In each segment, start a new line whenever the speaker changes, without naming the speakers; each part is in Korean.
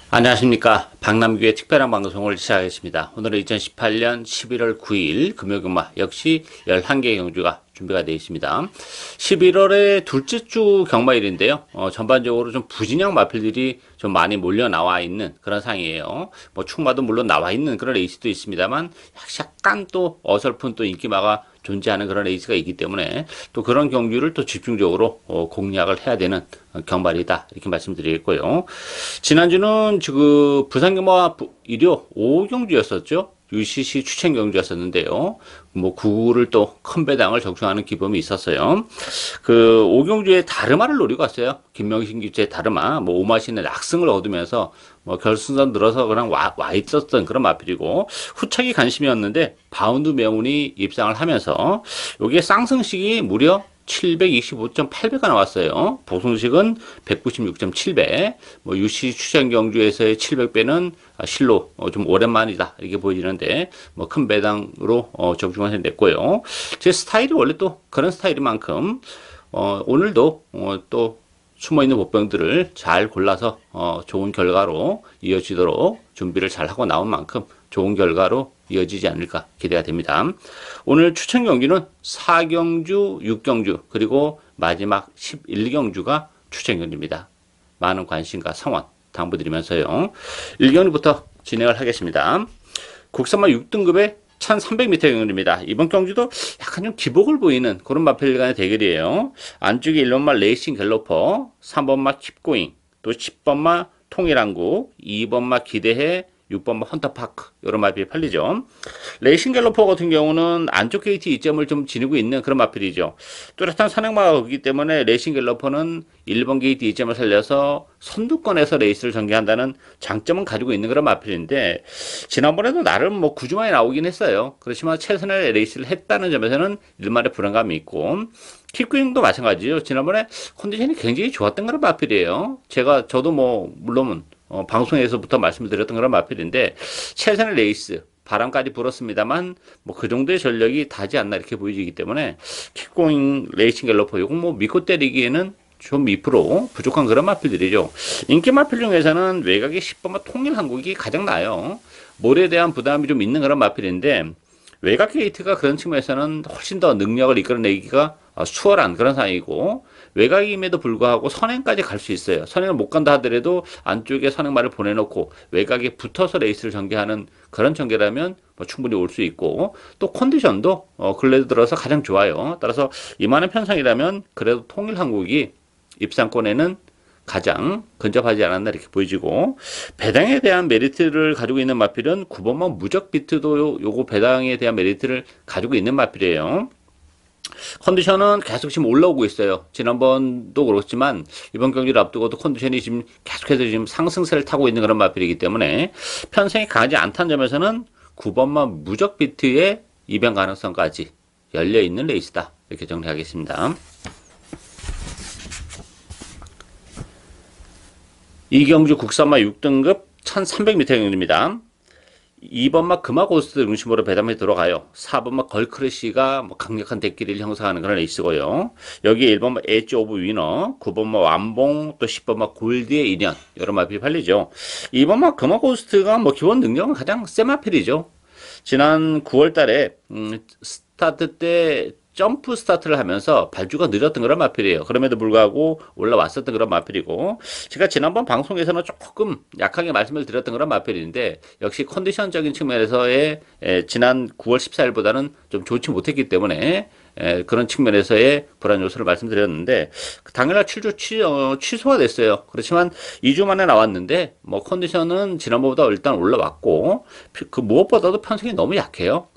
안녕하십니까. 박남규의 특별한 방송을 시작하겠습니다. 오늘은 2018년 11월 9일 금요일마 역시 11개 경주가 준비가 되어 있습니다. 11월의 둘째 주 경마일인데요. 전반적으로 좀 부진형 마필들이 좀 많이 몰려 나와 있는 그런 상이에요. 뭐 충마도 물론 나와 있는 그런 레이스도 있습니다만 약간 또 어설픈 또 인기마가 존재하는 그런 레이스가 있기 때문에 또 그런 경주를 또 집중적으로 공략을 해야 되는 경말이다 이렇게 말씀드리겠고요. 지난주는 지금 부산경마 일요 5경주였었죠. UCC 추천 경주였었는데요. 뭐 9구를 또 큰 배당을 적중하는 기범이 있었어요. 그 5경주에 다르마를 노리고 왔어요. 김명신 기주의 다르마, 뭐 오마신의 낙승을 얻으면서 뭐 결승선 들어서 그냥 와 있었던 그런 마필이고 후착이 관심이었는데 바운드 명운이 입상을 하면서 요게 쌍승식이 무려 725.8배가 나왔어요. 보승식은 196.7배. 뭐 UC 추천 경주에서의 700배는 실로 좀 오랜만이다 이렇게 보이는데 뭐 큰 배당으로 적중을 해냈고요. 제 스타일이 원래 또 그런 스타일인 만큼 오늘도 또 숨어있는 보병들을 잘 골라서 좋은 결과로 이어지도록 준비를 잘 하고 나온 만큼 좋은 결과로 이어지지 않을까 기대가 됩니다. 오늘 추천 경기는 4경주, 6경주 그리고 마지막 11경주가 추천 경기입니다. 많은 관심과 성원 당부드리면서요. 1경주부터 진행을 하겠습니다. 국산마 6등급의 1300m 경주입니다. 이번 경주도 약간 좀 기복을 보이는 그런 마필 간의 대결이에요. 안쪽에 1번마 레이싱 갤로퍼, 3번마 킵고잉, 또 10번마 통일한국, 2번마 기대해, 6번마 헌터파크 이런 마필이 팔리죠. 레이싱 갤로퍼 같은 경우는 안쪽 게이트 이점을 좀 지니고 있는 그런 마필이죠. 뚜렷한 선행마가 없기 때문에 레이싱 갤로퍼는 1번 게이트 이점을 살려서 선두권에서 레이스를 전개한다는 장점은 가지고 있는 그런 마필인데 지난번에도 나름 뭐 9주만에 나오긴 했어요. 그렇지만 최선의 레이스를 했다는 점에서는 일말의 불안감이 있고 킵고잉도 마찬가지죠. 지난번에 컨디션이 굉장히 좋았던 그런 마필이에요. 저도 뭐 물론 방송에서부터 말씀을 드렸던 그런 마필인데 최선의 레이스 바람까지 불었습니다만 뭐 그 정도의 전력이 다지 않나 이렇게 보이기 때문에 킵고잉 레이싱 갤러퍼 이거 뭐 믿고 때리기에는 좀 2% 부족한 그런 마필들이죠. 인기 마필 중에서는 외곽의 10번마 통일한국이 가장 나아요. 몰에 대한 부담이 좀 있는 그런 마필인데 외곽 게이트가 그런 측면에서는 훨씬 더 능력을 이끌어내기가 수월한 그런 상황이고 외곽임에도 불구하고 선행까지 갈 수 있어요. 선행을 못 간다 하더라도 안쪽에 선행말을 보내놓고 외곽에 붙어서 레이스를 전개하는 그런 전개라면 뭐 충분히 올 수 있고 또 컨디션도 근래 들어서 가장 좋아요. 따라서 이만한 편성이라면 그래도 통일한국이 입상권에는 가장 근접하지 않았나 이렇게 보여지고 배당에 대한 메리트를 가지고 있는 마필은 9번만 무적 비트도 요거 배당에 대한 메리트를 가지고 있는 마필이에요. 컨디션은 계속 지금 올라오고 있어요. 지난번도 그렇지만 이번 경기를 앞두고도 컨디션이 지금 계속해서 지금 상승세를 타고 있는 그런 마필이기 때문에 편성이 강하지 않다는 점에서는 9번만 무적 비트의 입양 가능성까지 열려 있는 레이스다 이렇게 정리하겠습니다. 이경주 국산마 6등급 1300m 경주입니다. 2번마 금화고스트 중심으로 배당에 들어가요. 4번마 걸크래시가 뭐 강력한 대끼리를 형성하는 그런 레이스고요. 여기에 1번마 엣지 오브 위너, 9번마 완봉, 또 10번마 골드의 인연 여러 마필이 팔리죠. 2번마 금화고스트가 뭐 기본 능력은 가장 센 마필이죠. 지난 9월 달에 스타트 때 점프 스타트를 하면서 발주가 느렸던 그런 마필이에요. 그럼에도 불구하고 올라왔었던 그런 마필이고 제가 지난번 방송에서는 조금 약하게 말씀을 드렸던 그런 마필인데 역시 컨디션적인 측면에서의 지난 9월 14일보다는 좀 좋지 못했기 때문에 그런 측면에서의 불안 요소를 말씀드렸는데 당일날 7주 취소가 됐어요. 그렇지만 2주 만에 나왔는데 뭐 컨디션은 지난번보다 일단 올라왔고 그 무엇보다도 편성이 너무 약해요.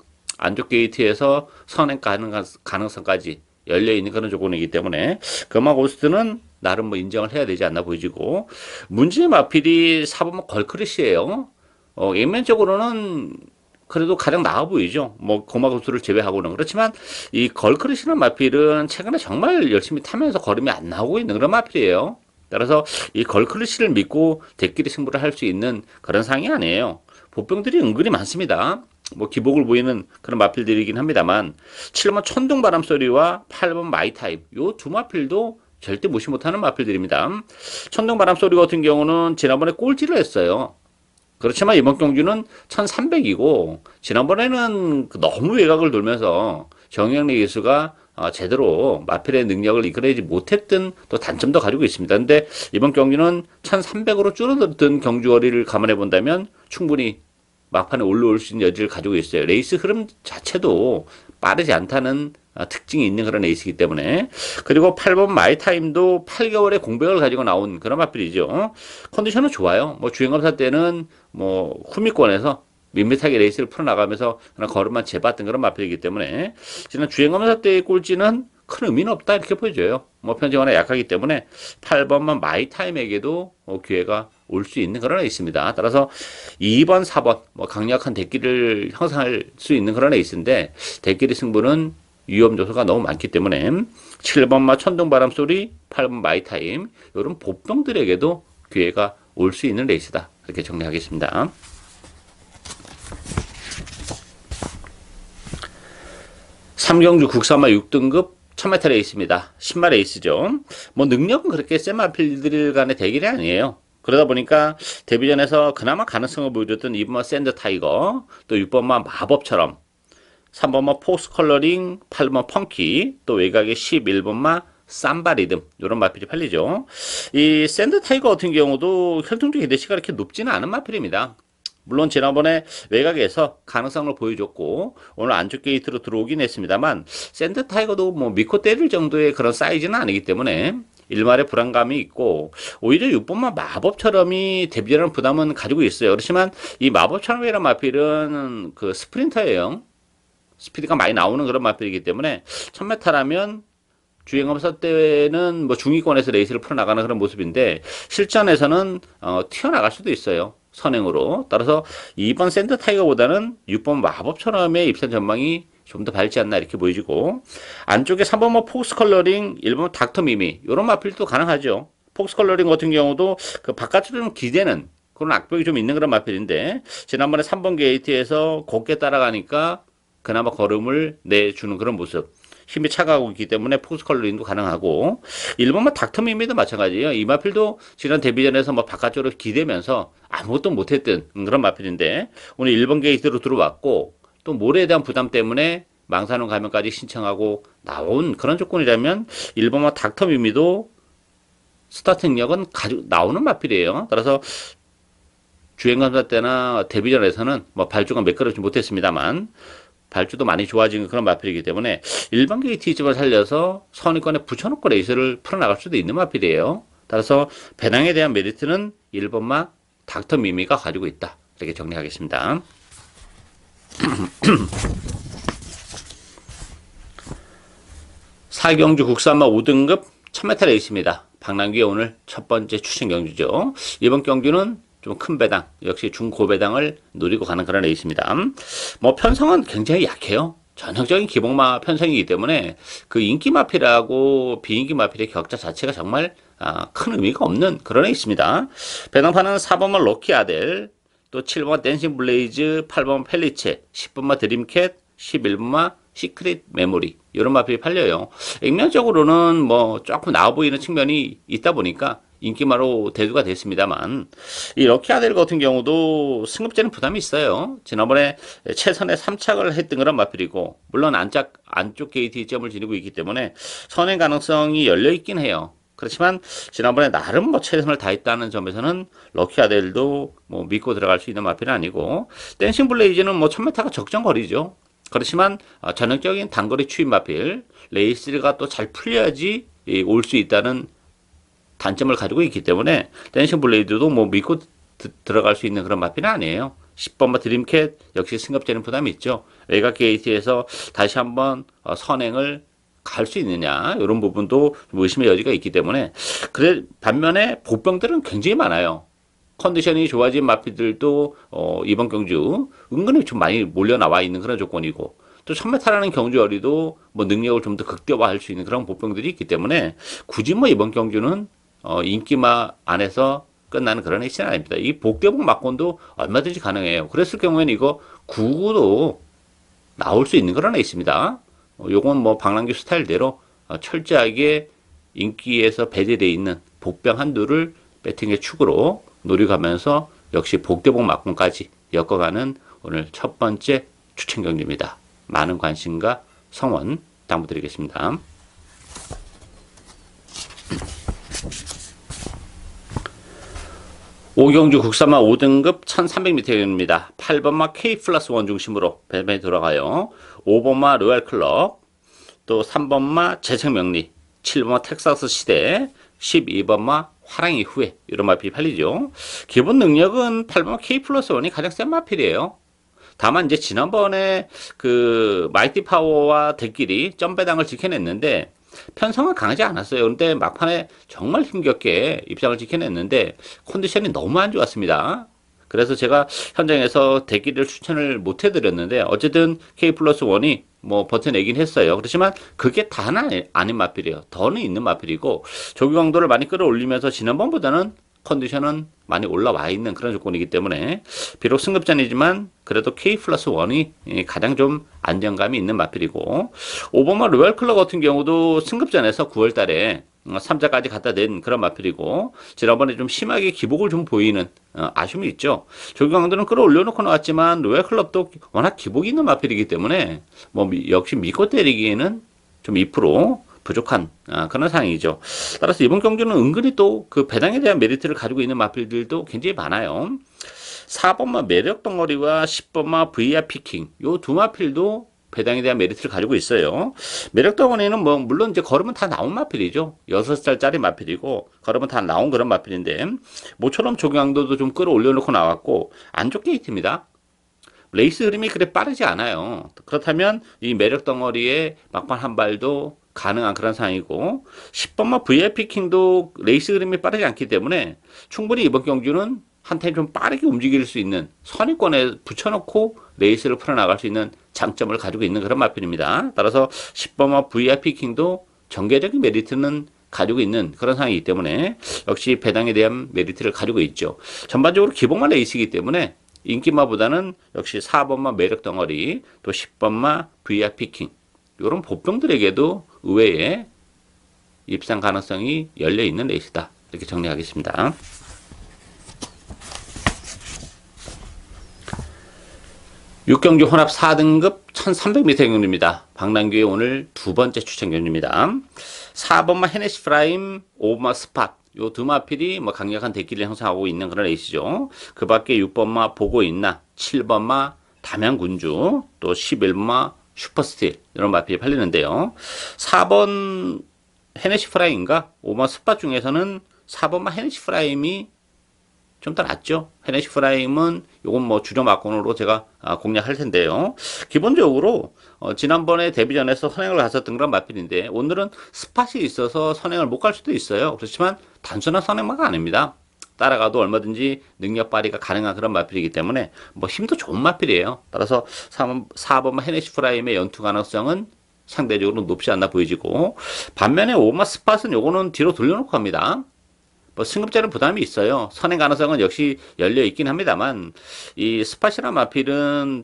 안쪽 게이트에서 선행 가능성까지 열려있는 그런 조건이기 때문에 금화고스트는 나름 뭐 인정을 해야 되지 않나 보이지고 문제의 마필이 4번마 걸크래시예요. 인면적으로는 그래도 가장 나아 보이죠. 뭐 금화고스트를 제외하고는 그렇지만 이 걸크래시라는 마필은 최근에 정말 열심히 타면서 걸음이 안 나오고 있는 그런 마필이에요. 따라서 이 걸크래시를 믿고 대끼리 승부를 할 수 있는 그런 상황이 아니에요. 보병들이 은근히 많습니다. 뭐 기복을 보이는 그런 마필들이긴 합니다만 7번 천둥바람 소리와 8번 마이타입 요 두 마필도 절대 무시 못하는 마필들입니다. 천둥바람 소리 같은 경우는 지난번에 꼴찌를 했어요. 그렇지만 이번 경주는 1300이고 지난번에는 너무 외곽을 돌면서 정영래 기수가 제대로 마필의 능력을 이끌어내지 못했던 또 단점도 가지고 있습니다. 근데 이번 경주는 1300으로 줄어들었던 경주거리를 감안해 본다면 충분히 막판에 올라올 수 있는 여지를 가지고 있어요. 레이스 흐름 자체도 빠르지 않다는 특징이 있는 그런 레이스이기 때문에. 그리고 8번 마이타임도 8개월의 공백을 가지고 나온 그런 마필이죠. 컨디션은 좋아요. 뭐 주행검사 때는 뭐 후미권에서 밋밋하게 레이스를 풀어나가면서 그냥 걸음만 재봤던 그런 마필이기 때문에 지난 주행검사 때의 꼴찌는 큰 의미는 없다 이렇게 보여져요. 뭐 편집원에 약하기 때문에 8번만 마이타임에게도 기회가 올 수 있는 그런 레이스입니다. 따라서 2번, 4번 뭐 강력한 대끼를 형성할 수 있는 그런 레이스인데 대끼리 승부는 위험 요소가 너무 많기 때문에 7번마 천둥바람 소리, 8번 마이타임 이런 보병들에게도 기회가 올 수 있는 레이스다. 이렇게 정리하겠습니다. 3경주 국산마 6등급 1000m 레이스입니다. 10마 레이스죠. 뭐 능력은 그렇게 센 마필들 간의 대결이 아니에요. 그러다 보니까 데뷔전에서 그나마 가능성을 보여줬던 2번마 샌드 타이거, 또 6번마 마법처럼, 3번마 포스 컬러링, 8번 펑키, 또 외곽에 11번마 삼바 리듬 이런 마필이 팔리죠. 이 샌드 타이거 같은 경우도 혈통적 기대치가 이렇게 높지는 않은 마필입니다. 물론 지난번에 외곽에서 가능성을 보여줬고 오늘 안쪽 게이트로 들어오긴 했습니다만 샌드 타이거도 뭐 믿고 때릴 정도의 그런 사이즈는 아니기 때문에 일말의 불안감이 있고 오히려 6번만 마법처럼이 데뷔하는 부담은 가지고 있어요. 그렇지만 이 마법처럼이라는 마필은 그 스프린터예요. 스피드가 많이 나오는 그런 마필이기 때문에 1000m라면 주행검사 때는 뭐 중위권에서 레이스를 풀어나가는 그런 모습인데 실전에서는 튀어나갈 수도 있어요. 선행으로. 따라서 2번 샌드 타이거보다는 6번 마법처럼의 입산 전망이 좀 더 밝지 않나 이렇게 보여지고 안쪽에 3번 뭐 폭스 컬러링, 1번 닥터 미미 이런 마필도 가능하죠. 폭스 컬러링 같은 경우도 그 바깥으로 좀 기대는 그런 악벽이 좀 있는 그런 마필인데 지난번에 3번 게이트에서 곱게 따라가니까 그나마 걸음을 내주는 그런 모습. 힘이 차가고 있기 때문에 폭스 컬러링도 가능하고 1번만 닥터미미도 마찬가지예요. 이 마필도 지난 데뷔전에서 뭐 바깥쪽으로 기대면서 아무것도 못했던 그런 마필인데 오늘 1번 게이트로 들어왔고 또 모래에 대한 부담 때문에 망사능 가면까지 신청하고 나온 그런 조건이라면 1번만 닥터미미도 스타트 능력은 가지고 나오는 마필이에요. 따라서 주행감사 때나 데뷔전에서는 뭐 발주가 매끄럽지 못했습니다만 발주도 많이 좋아진 그런 마필이기 때문에 일반 게이트 이점을 살려서 선위권에 붙여놓고 레이스를 풀어나갈 수도 있는 마필이에요. 따라서 배낭에 대한 메리트는 1번마 닥터 미미가 가지고 있다. 이렇게 정리하겠습니다. 4경주 국산마 5등급 1000m 레이스입니다. 박남규의 오늘 첫 번째 추천 경주죠. 이번 경주는 좀 큰 배당, 역시 중고배당을 노리고 가는 그런 레이스입니다. 뭐 편성은 굉장히 약해요. 전형적인 기복마 편성이기 때문에 그 인기 마필하고 비인기 마필의 격차 자체가 정말 큰 의미가 없는 그런 레이스입니다. 배당판은 4번마 럭키 아델, 또 7번 댄싱 블레이즈, 8번 펠리체, 10번마 드림캣, 11번마 시크릿 메모리 이런 마필이 팔려요. 액면적으로는 뭐 조금 나아 보이는 측면이 있다 보니까 인기마로 대두가 됐습니다만 이 럭키 아델 같은 경우도 승급제는 부담이 있어요. 지난번에 최선의 3착을 했던 그런 마필이고 물론 안쪽 게이트 점을 지니고 있기 때문에 선행 가능성이 열려 있긴 해요. 그렇지만 지난번에 나름 뭐 최선을 다했다는 점에서는 럭키 아델도 뭐 믿고 들어갈 수 있는 마필은 아니고 댄싱 블레이즈는 뭐 1000m가 적정 거리죠. 그렇지만 전형적인 단거리 추인 마필 레이스가 또 잘 풀려야지 올 수 있다는 단점을 가지고 있기 때문에 댄싱 블레이드도 뭐 믿고 들어갈 수 있는 그런 마필은 아니에요. 10번마 드림캣 역시 승급제는 부담이 있죠. 외곽 게이트에서 다시 한번 선행을 갈 수 있느냐 이런 부분도 의심의 여지가 있기 때문에 그래 반면에 보병들은 굉장히 많아요. 컨디션이 좋아진 마필들도 이번 경주 은근히 좀 많이 몰려 나와 있는 그런 조건이고 또 1000m라는 경주거리도 뭐 능력을 좀 더 극대화할 수 있는 그런 보병들이 있기 때문에 굳이 뭐 이번 경주는 인기마 안에서 끝나는 그런 레이스는 아닙니다. 이 복대복 막권도 얼마든지 가능해요. 그랬을 경우에는 이거 9구도 나올 수 있는 그런 레이스입니다. 요건 뭐 박남규 스타일대로 철저하게 인기에서 배제되어 있는 복병 한두를 배팅의 축으로 노려가면서 역시 복대복 막군까지 엮어가는 오늘 첫 번째 추천 경주입니다. 많은 관심과 성원 당부드리겠습니다. 5경주 국산마 5등급 1300m입니다. 8번마 K 플러스 1 중심으로 배변이 돌아가요. 5번마 로얄클럽, 또 3번마 재생명리, 7번마 텍사스 시대, 12번마 화랑이 후회, 이런 마필이 팔리죠. 기본 능력은 8번마 K 플러스 1이 가장 센 마필이에요. 다만 이제 지난번에 그 마이티 파워와 대끼리 점배당을 지켜냈는데 편성은 강하지 않았어요. 근데 막판에 정말 힘겹게 입장을 지켜냈는데 컨디션이 너무 안 좋았습니다. 그래서 제가 현장에서 대끼리를 추천을 못 해드렸는데 어쨌든 K 플러스 1이 뭐 버텨내긴 했어요. 그렇지만 그게 다는 아닌 마필이에요. 더는 있는 마필이고 조기 강도를 많이 끌어올리면서 지난번보다는 컨디션은 많이 올라와 있는 그런 조건이기 때문에 비록 승급전이지만 그래도 K 플러스 1이 가장 좀 안정감이 있는 마필이고 5번마 로얄클럽 같은 경우도 승급전에서 9월 달에 3자까지 갖다 낸 그런 마필이고 지난번에 좀 심하게 기복을 좀 보이는 아쉬움이 있죠. 조기 강도는 끌어올려놓고 나왔지만 로얄클럽도 워낙 기복이 있는 마필이기 때문에 뭐 역시 믿고 때리기에는 좀 2% 부족한 그런 상황이죠. 따라서 이번 경주는 은근히 또 그 배당에 대한 메리트를 가지고 있는 마필들도 굉장히 많아요. 4번마 매력 덩어리와 10번마 VR 피킹 요 두 마필도 배당에 대한 메리트를 가지고 있어요. 매력 덩어리는 뭐 물론 이제 걸으면 다 나온 마필이죠. 6살짜리 마필이고 걸으면 다 나온 그런 마필인데 모처럼 조경도도 좀 끌어올려 놓고 나왔고 안 좋게 히트입니다. 레이스 흐름이 그래 빠르지 않아요. 그렇다면 이 매력 덩어리의 막판 한 발도 가능한 그런 상황이고 10번마 VIP 킹도 레이스 흐름이 빠르지 않기 때문에 충분히 이번 경주는 한테 좀 빠르게 움직일 수 있는 선입권에 붙여놓고 레이스를 풀어나갈 수 있는 장점을 가지고 있는 그런 마필입니다. 따라서 10번마 VIP 킹도 전개적인 메리트는 가지고 있는 그런 상황이기 때문에 역시 배당에 대한 메리트를 가지고 있죠. 전반적으로 기본만 레이스이기 때문에 인기마보다는 역시 4번마 매력 덩어리 또 10번마 VIP 킹 이런 복병들에게도 의외의 입상 가능성이 열려있는 레이스다. 이렇게 정리하겠습니다. 육경주 혼합 4등급 1300m 경주입니다. 박남규의 오늘 두 번째 추천 경주입니다. 4번마 헤네시 프라임, 5번마 스팟 요 두 마필이 뭐 강력한 대기를 형성하고 있는 그런 레이스죠. 그 밖에 6번마 보고 있나, 7번마 담양군주, 또 11번마 슈퍼스틸 이런 마필이 팔리는데요. 4번 헤네시 프라임과 5번 스팟 중에서는 4번마 헤네시 프라임이 좀 더 낫죠. 헤네시 프라임은 요건 뭐 주력 막권으로 제가 공략할 텐데요. 기본적으로 지난번에 데뷔전에서 선행을 갔었던 그런 마필인데 오늘은 스팟이 있어서 선행을 못 갈 수도 있어요. 그렇지만 단순한 선행마가 아닙니다. 따라가도 얼마든지 능력 발휘가 가능한 그런 마필이기 때문에 뭐 힘도 좋은 마필이에요. 따라서 4번마 헤네시 프라임의 연투 가능성은 상대적으로 높지 않나 보여지고 반면에 5번마 스팟은 요거는 뒤로 돌려놓고 합니다. 뭐 승급자는 부담이 있어요. 선행 가능성은 역시 열려 있긴 합니다만 이 스팟이나 마필은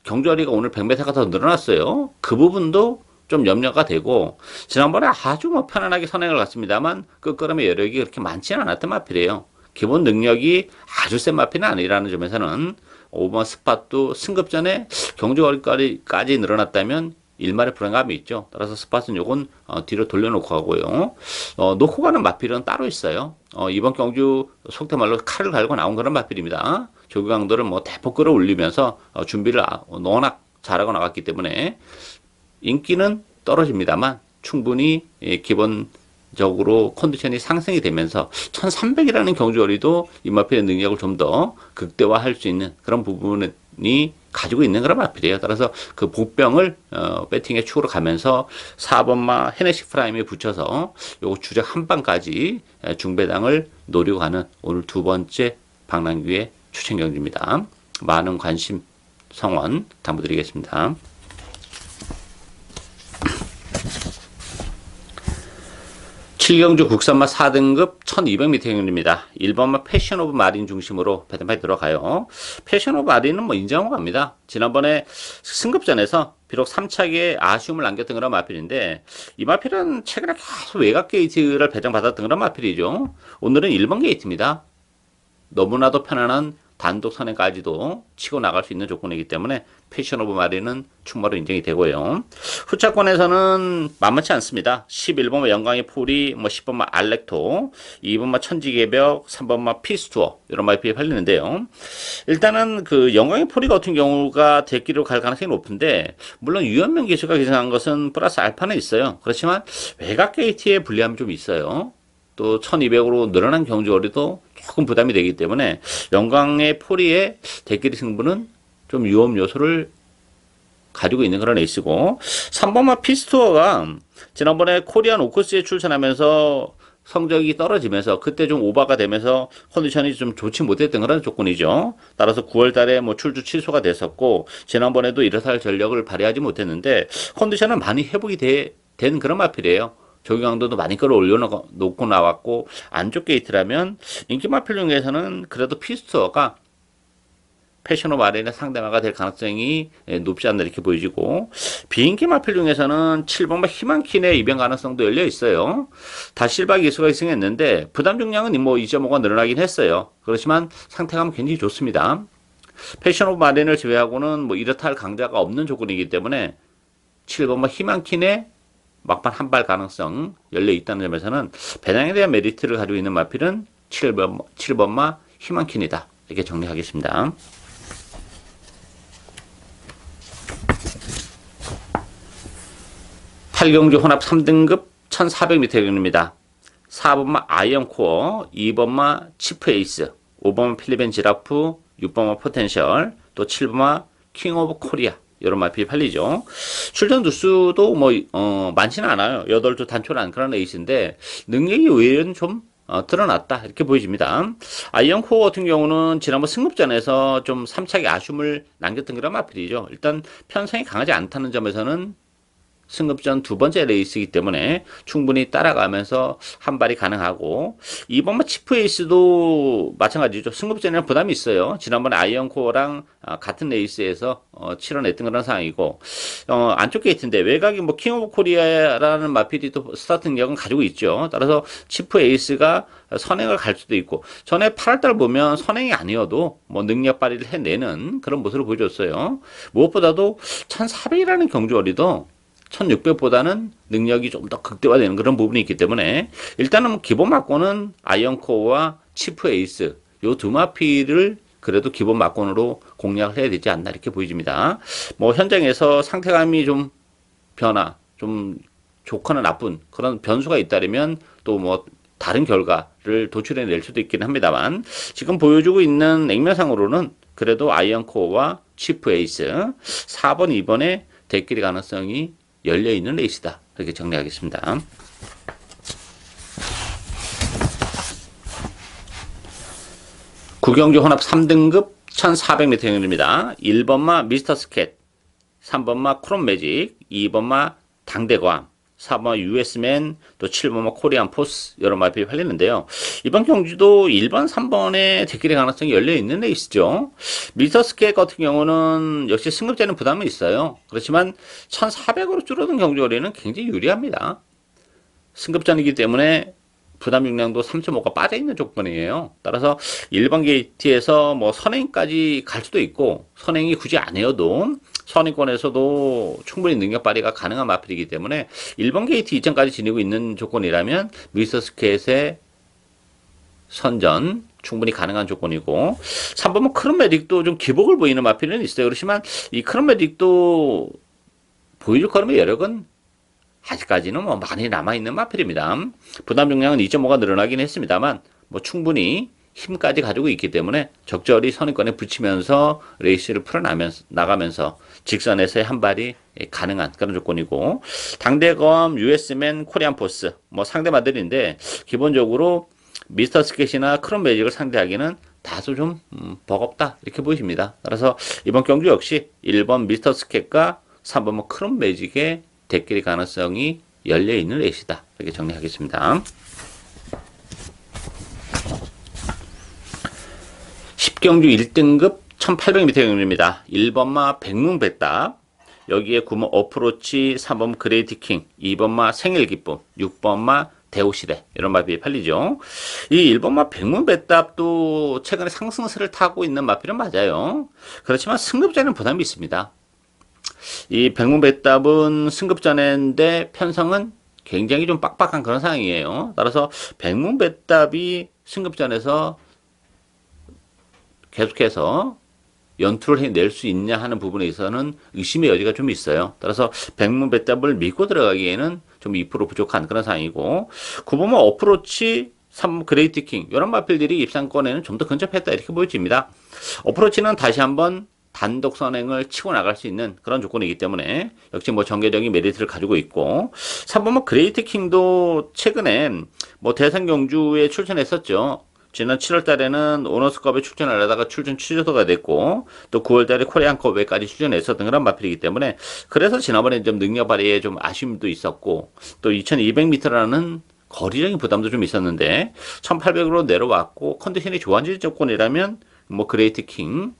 경주거리가 오늘 100m가 더 늘어났어요. 그 부분도 좀 염려가 되고 지난번에 아주 뭐 편안하게 선행을 갔습니다만 끝걸음의 여력이 그렇게 많지는 않았던 마필이에요. 기본 능력이 아주 센 마필은 아니라는 점에서는 5번 스팟도 승급전에 경주거리까지 늘어났다면 일말의 불안감이 있죠. 따라서 스팟은 요건 뒤로 돌려놓고 가고요. 놓고 가는 마필은 따로 있어요. 이번 경주 속된 말로 칼을 갈고 나온 그런 마필입니다. 조기 강도를 뭐 대폭 끌어올리면서 준비를 워낙 잘하고 나갔기 때문에 인기는 떨어집니다만 충분히 기본적으로 컨디션이 상승이 되면서 1300이라는 경주거리도 이 마필의 능력을 좀 더 극대화할 수 있는 그런 부분이 가지고 있는 그런 마필이에요. 따라서 그 복병을 배팅의 축으로 가면서 4번마 헤네시 프라임에 붙여서 요거 주력 한 방까지 중배당을 노리고 가는 오늘 두 번째 박남규의 추천 경주입니다. 많은 관심 성원 당부드리겠습니다. 7경주 국산마 4등급 1200m 경주입니다. 1번마 패션 오브 마린 중심으로 배당판이 들어가요. 패션 오브 마린은 뭐 인정하고 갑니다. 지난번에 승급전에서 비록 3차기에 아쉬움을 남겼던 그런 마필인데, 이 마필은 최근에 계속 외곽 게이트를 배정받았던 그런 마필이죠. 오늘은 1번 게이트입니다. 너무나도 편안한 단독 선행까지도 치고 나갈 수 있는 조건이기 때문에 패션 오브 마린은 충분히 인정이 되고요. 후차권에서는 만만치 않습니다. 11번마 영광의 포리, 10번마 알렉토, 2번마 천지개벽, 3번마 피스투어 이런 마필이 팔리는데요. 일단은 그 영광의 포리 같은 경우가 대기로 갈 가능성이 높은데, 물론 유현명 기수가 기승한 것은 플러스 알파는 있어요. 그렇지만 외곽 게이트에 불리함이 좀 있어요. 또 1200으로 늘어난 경주거리도 조금 부담이 되기 때문에 영광의 포리의 대끼리 승부는 좀 위험 요소를 가지고 있는 그런 에이스고, 3번마 피스토어가 지난번에 코리안 오커스에 출전하면서 성적이 떨어지면서 그때 좀 오버가 되면서 컨디션이 좀 좋지 못했던 그런 조건이죠. 따라서 9월 달에 뭐 출주 취소가 됐었고, 지난번에도 이렇다 할 전력을 발휘하지 못했는데 컨디션은 많이 회복이 된 그런 마필이에요. 적용강도도 많이 끌어올려놓고 나왔고, 안쪽 게이트라면 인기 마필 중에서는 그래도 피스토어가 패션 오브 마린의 상대마가 될 가능성이 높지 않나 이렇게 보여지고, 비인기 마필 중에서는 7번마 희망킨의 입양 가능성도 열려 있어요. 다실바 기수가 승했는데 부담 중량은 뭐 2.5가 늘어나긴 했어요. 그렇지만 상태감은 굉장히 좋습니다. 패션 오브 마린을 제외하고는 뭐 이렇다 할 강자가 없는 조건이기 때문에 7번마 희망킨의 막판 한발 가능성 열려 있다는 점에서는 배당에 대한 메리트를 가지고 있는 마필은 7번마 희망킨이다. 이렇게 정리하겠습니다. 8경주 혼합 3등급 1400m 경주입니다. 4번마 아이언코어, 2번마 치프에이스, 5번마 필리벤 지라프, 6번마 포텐셜, 또 7번마 킹 오브 코리아 이런 마필이 팔리죠. 출전 두수도 많지는 않아요. 8주 단촐한 그런 에이스인데 능력이 의외로 좀 드러났다 이렇게 보여집니다. 아이언코어 같은 경우는 지난번 승급전에서 좀 3차기 아쉬움을 남겼던 그런 마필이죠. 일단 편성이 강하지 않다는 점에서는 승급전 두 번째 레이스이기 때문에 충분히 따라가면서 한 발이 가능하고, 2번마 치프에이스도 마찬가지죠. 승급전에는 부담이 있어요. 지난번에 아이언코어랑 같은 레이스에서 치러냈던 그런 상황이고, 안쪽 게이트인데 외곽이 뭐 킹 오브 코리아라는 마필이 또 스타트 능력은 가지고 있죠. 따라서 치프에이스가 선행을 갈 수도 있고, 전에 8월달 보면 선행이 아니어도 뭐 능력 발휘를 해내는 그런 모습을 보여줬어요. 무엇보다도 1400이라는 경주거리도 1600보다는 능력이 좀 더 극대화되는 그런 부분이 있기 때문에 일단은 기본 막고는 아이언코어와 치프 에이스 요 두 마필을 그래도 기본 막권으로 공략을 해야 되지 않나 이렇게 보여집니다. 뭐 현장에서 상태감이 좀 변화, 좀 좋거나 나쁜 그런 변수가 있다면 또 뭐 다른 결과를 도출해낼 수도 있긴 합니다만, 지금 보여주고 있는 액면상으로는 그래도 아이언코어와 치프 에이스 4번, 2번의 대끼리 가능성이 열려있는 레이스다. 이렇게 정리하겠습니다. 구경주 혼합 3등급 1400m 경주입니다. 1번마 미스터 스캣, 3번마 크롬 매직, 2번마 당대광, 4번마 US맨, 또 7번마 코리안 포스 여러 마필이 팔리는데요. 이번 경주도 1번, 3번의 대끼리 가능성이 열려있는 레이스죠. 미스터 스캣 같은 경우는 역시 승급제는 부담이 있어요. 그렇지만 1400으로 줄어든 경주거리는 굉장히 유리합니다. 승급전이기 때문에 부담 용량도 3.5가 빠져있는 조건이에요. 따라서 1번 게이트에서 뭐 선행까지 갈 수도 있고, 선행이 굳이 안 해도 선행권에서도 충분히 능력 발휘가 가능한 마필이기 때문에 1번 게이트 이전까지 지니고 있는 조건이라면 미스터 스캣의 선전 충분히 가능한 조건이고, 3번은 크롬 매직도 좀 기복을 보이는 마필은 있어요. 그렇지만 이 크롬 매직도 보여줄 거라면 여력은 아직까지는 뭐 많이 남아있는 마필입니다. 부담 용량은 2.5가 늘어나긴 했습니다만 뭐 충분히 힘까지 가지고 있기 때문에 적절히 선행권에 붙이면서 레이스를 풀어나가면서 직선에서의 한 발이 가능한 그런 조건이고, 당대검, US맨, 코리안 포스 뭐 상대마들인데 기본적으로 미스터 스캣이나 크롬 매직을 상대하기는 다소 좀 버겁다 이렇게 보입니다. 따라서 이번 경주 역시 1번 미스터 스캣과 3번 크롬 매직의 대끼리 가능성이 열려있는 레이스다. 이렇게 정리하겠습니다. 10경주 1등급 1800m 경주입니다. 1번마 백문백답, 여기에 9번 어프로치, 3번 그레이트킹, 2번마 생일기쁨, 6번마 대우시대, 이런 마필이 팔리죠. 이 1번마 백문백답도 최근에 상승세를 타고 있는 마필은 맞아요. 그렇지만 승급전에는 부담이 있습니다. 이 백문백답은 승급전인데 편성은 굉장히 좀 빡빡한 그런 상황이에요. 따라서 백문백답이 승급전에서 계속해서 연투를 해낼 수 있냐 하는 부분에 있어서는 의심의 여지가 좀 있어요. 따라서 백문백답을 믿고 들어가기에는 좀 2% 부족한 그런 상황이고, 9번은 어프로치, 3번 그레이트킹, 이런 마필들이 입상권에는 좀 더 근접했다 이렇게 보여집니다. 어프로치는 다시 한번 단독 선행을 치고 나갈 수 있는 그런 조건이기 때문에 역시 뭐 전개적인 메리트를 가지고 있고, 3번은 그레이트킹도 최근에 뭐 대선 경주에 출전했었죠. 지난 7월 달에는 오너스컵에 출전하려다가 출전 취소가 됐고, 또 9월 달에 코리안컵에까지 출전했었던 그런 마필이기 때문에, 그래서 지난번에 좀 능력 발휘에 좀 아쉬움도 있었고, 또 2200m라는 거리적인 부담도 좀 있었는데 1800으로 내려왔고 컨디션이 좋아진 조건이라면 뭐 그레이트킹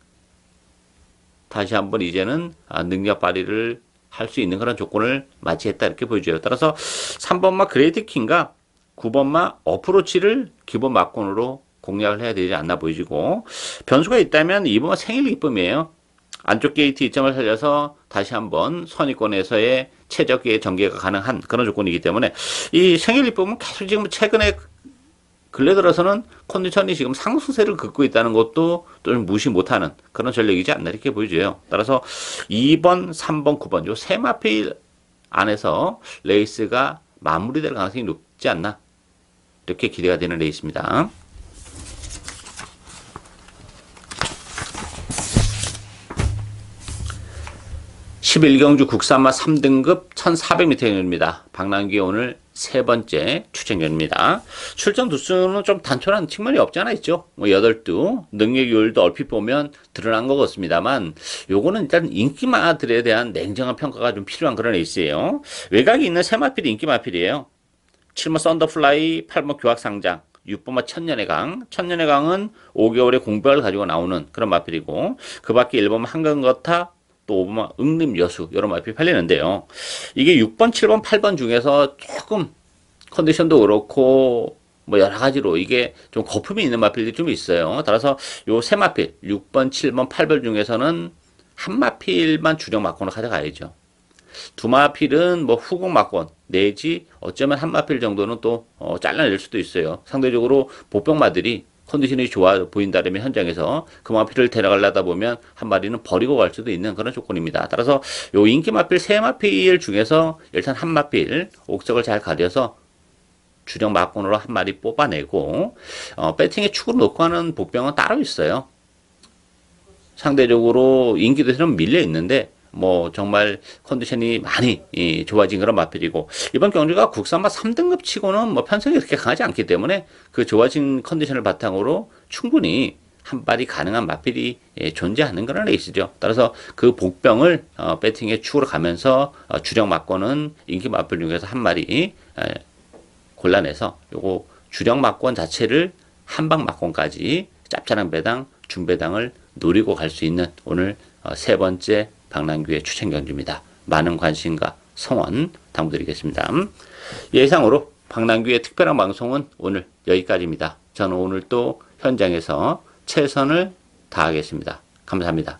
다시 한번 이제는 능력 발휘를 할 수 있는 그런 조건을 맞이했다 이렇게 보여줘요. 따라서 3번마 그레이트킹과 9번마 어프로치를 기본 막권으로 공략을 해야 되지 않나 보이지고, 변수가 있다면 2번마 생일기쁨이에요. 안쪽 게이트 이점을 살려서 다시 한번 선위권에서의 최적의 전개가 가능한 그런 조건이기 때문에 이 생일기쁨은 계속 지금 최근에 근래 들어서는 컨디션이 지금 상승세를 긋고 있다는 것도 좀 무시 못하는 그런 전력이지 않나 이렇게 보여져요. 따라서 2번, 3번, 9번 요 세 마필 안에서 레이스가 마무리될 가능성이 높지 않나 이렇게 기대가 되는 레이스입니다. 11경주 국산마 3등급 1400m 경주입니다. 박남규의 오늘 세 번째 출전전입니다. 출전 두수는 좀 단촐한 측면이 없지 않아 있죠. 뭐 8두, 능력률도 얼핏 보면 드러난 것 같습니다만, 요거는 일단 인기마들에 대한 냉정한 평가가 좀 필요한 그런 레이스예요. 외곽이 있는 세 마필이 인기 마필이에요. 7번 썬더플라이, 8번 교학상장, 6번마 천년의 강. 천년의 강은 5개월의 공백을 가지고 나오는 그런 마필이고, 그 밖에 1번마 한강거타, 또 5번마 응림여수 여러 마필이 팔리는데요. 이게 6번, 7번, 8번 중에서 조금 컨디션도 그렇고 뭐 여러 가지로 이게 좀 거품이 있는 마필들이 좀 있어요. 따라서 요 세 마필 6번, 7번, 8번 중에서는 한 마필만 주력 막권을 가져가야죠. 두 마필은 뭐 후공 막권 내지 어쩌면 한 마필 정도는 또 잘라낼 수도 있어요. 상대적으로 보병마들이 컨디션이 좋아 보인다면 현장에서 그 마필을 데려가려다 보면 한 마리는 버리고 갈 수도 있는 그런 조건입니다. 따라서 요 인기 마필 세 마필 중에서 일단 한 마필 옥석을 잘 가려서 주력 막권으로 한 마리 뽑아내고, 배팅에 축으로 놓고 하는 복병은 따로 있어요. 상대적으로 인기도 좀 밀려 있는데 뭐 정말 컨디션이 많이 좋아진 그런 마필이고, 이번 경주가 국산마 3등급 치고는 뭐 편성이 그렇게 강하지 않기 때문에 그 좋아진 컨디션을 바탕으로 충분히 한 발이 가능한 마필이 존재하는 그런 레이스죠. 따라서 그 복병을 배팅의 축으로 가면서 주력 막권은 인기 마필 중에서 한 마리 골라내서 요거 주력 막권 자체를 한방 막권까지 짭짤한 배당, 중배당을 노리고 갈 수 있는 오늘 세 번째 박남규의 추천 경주입니다. 많은 관심과 성원 당부드리겠습니다. 예상으로 박남규의 특별한 방송은 오늘 여기까지입니다. 저는 오늘 또 현장에서 최선을 다하겠습니다. 감사합니다.